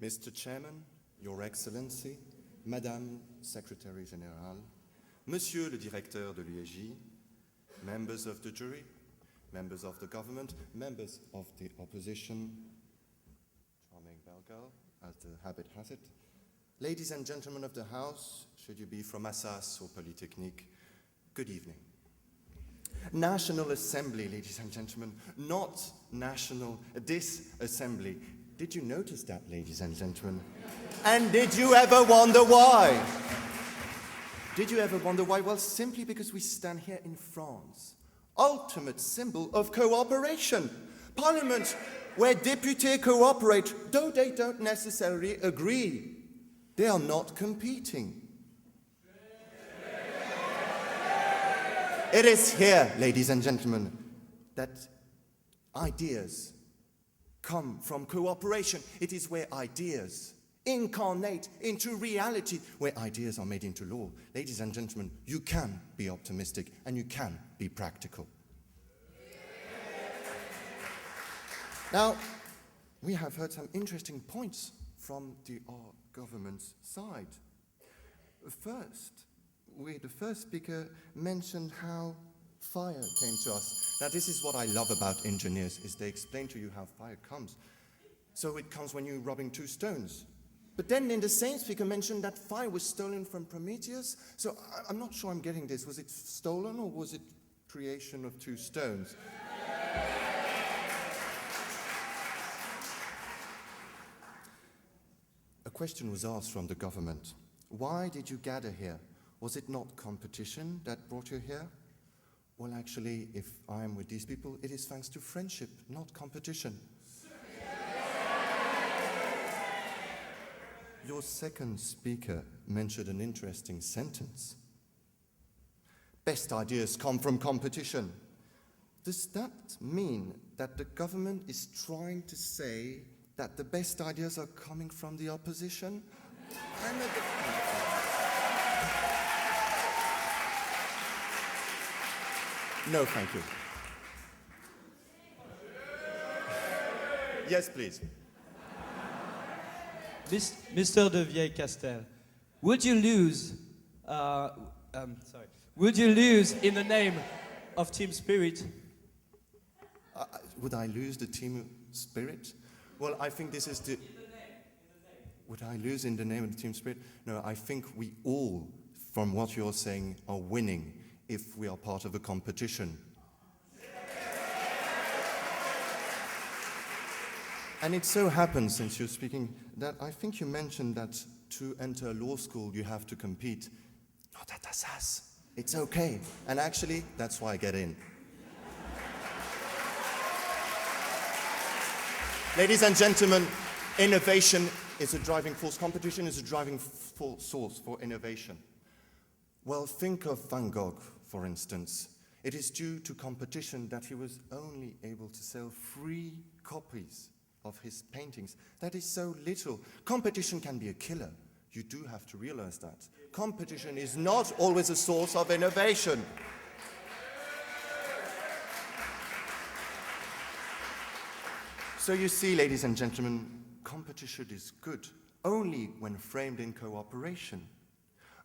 Mr. Chairman, Your Excellency, Madame Secretary Générale, Monsieur le Directeur de l'UEJ, members of the jury, members of the government, members of the opposition, charming bell girl, as the habit has it, ladies and gentlemen of the House, should you be from Assas or Polytechnique, good evening. National Assembly, ladies and gentlemen, not national disassembly. Did you notice that, ladies and gentlemen? And did you ever wonder why? Did you ever wonder why? Well, simply because we stand here in France, ultimate symbol of cooperation. Parliament where députés cooperate, though they don't necessarily agree. They are not competing. It is here, ladies and gentlemen, that ideas come from cooperation. It is where ideas incarnate into reality, where ideas are made into law. Ladies and gentlemen, you can be optimistic and you can be practical. Now, we have heard some interesting points from our government's side. First, the first speaker mentioned how fire came to us. Now, this is what I love about engineers, is they explain to you how fire comes. So it comes when you're rubbing two stones. But then the same speaker mentioned that fire was stolen from Prometheus. So I'm not sure I'm getting this. Was it stolen or was it creation of two stones? A question was asked from the government. Why did you gather here? Was it not competition that brought you here? Well, actually, if I am with these people, it is thanks to friendship, not competition. Your second speaker mentioned an interesting sentence. Best ideas come from competition. Does that mean that the government is trying to say that the best ideas are coming from the opposition? I'm a bit confused. No, thank you. Yes, please. Mr. de Castel, would you lose in the name of team spirit? Would I lose the team spirit? Well, I think this is the... Would I lose in the name of the team spirit? No, I think we all, from what you're saying, are winning if we are part of a competition. And it so happens, since you're speaking, that I think you mentioned that to enter law school you have to compete. Not at Assas. It's okay. And actually, that's why I get in. Ladies and gentlemen, innovation is a driving force. Competition is a driving source for innovation. Well, think of Van Gogh, for instance. It is due to competition that he was only able to sell 3 copies of his paintings. That is so little. Competition can be a killer. You do have to realize that. Competition is not always a source of innovation. So you see, ladies and gentlemen, competition is good only when framed in cooperation.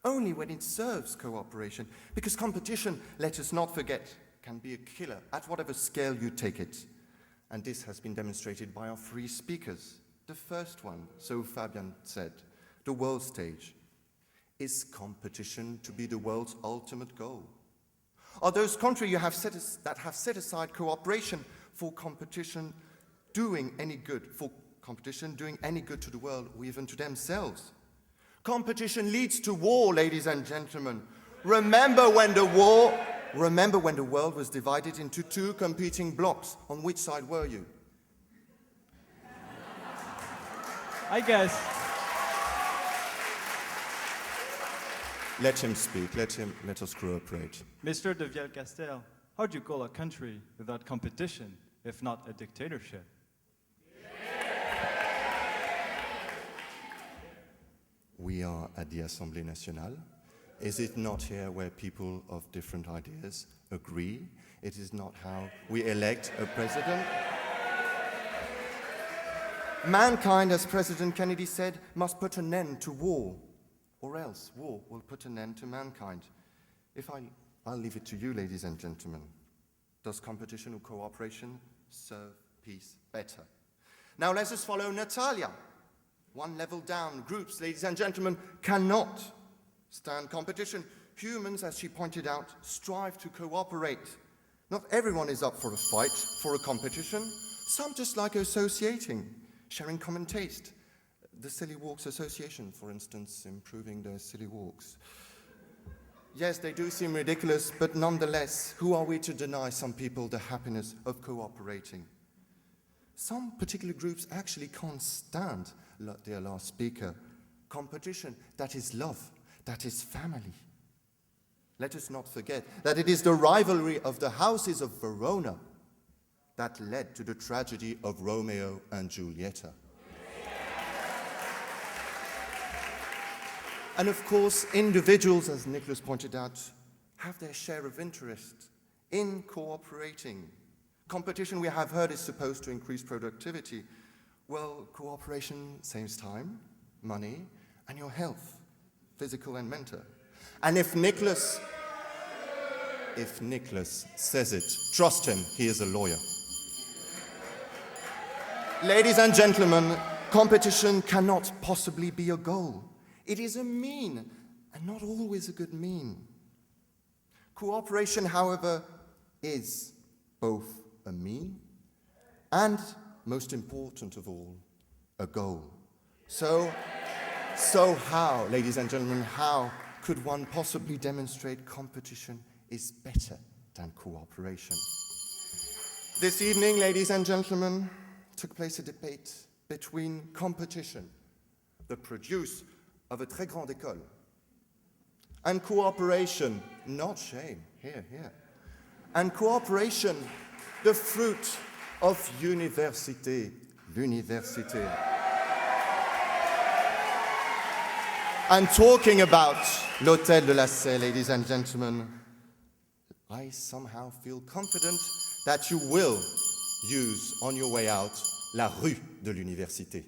Only when it serves cooperation. Because competition, let us not forget, can be a killer at whatever scale you take it. And this has been demonstrated by our 3 speakers. The first one, so Fabian said, the world stage. Is competition to be the world's ultimate goal? Are those countries that have set aside cooperation for competition doing any good to the world or even to themselves? Competition leads to war, ladies and gentlemen. Remember when the world was divided into 2 competing blocks. On which side were you? I guess. Let him speak. Let us cooperate. Mr. de Castel, how do you call a country without competition, if not a dictatorship? We are at the Assemblée Nationale. Is it not here where people of different ideas agree? It is not how we elect a president? Mankind, as President Kennedy said, must put an end to war, or else war will put an end to mankind. I'll leave it to you, ladies and gentlemen. Does competition or cooperation serve peace better? Now let us follow Natalia. One level down, groups, ladies and gentlemen, cannot stand competition. Humans, as she pointed out, strive to cooperate. Not everyone is up for a fight, for a competition. Some just like associating, sharing common taste. The Silly Walks Association, for instance, improving their silly walks. Yes, they do seem ridiculous, but nonetheless, who are we to deny some people the happiness of cooperating? Some particular groups actually can't stand, dear last speaker, competition. That is love, that is family. Let us not forget that it is the rivalry of the houses of Verona that led to the tragedy of Romeo and Julieta. And of course, individuals, as Nicholas pointed out, have their share of interest in cooperating. Competition, we have heard, is supposed to increase productivity. Well, cooperation saves time, money, and your health, physical and mental. And if Nicholas says it, trust him, he is a lawyer. Ladies and gentlemen, competition cannot possibly be a goal. It is a mean, and not always a good mean. Cooperation, however, is both a mean and, most important of all, a goal. So how, ladies and gentlemen, how could one possibly demonstrate competition is better than cooperation? This evening, ladies and gentlemen, took place a debate between competition, the produce of a très grande école, and cooperation, not shame, here, and cooperation, the fruit of l'université. And talking about l'Hôtel de la Celle, ladies and gentlemen, I somehow feel confident that you will use on your way out la rue de l'université.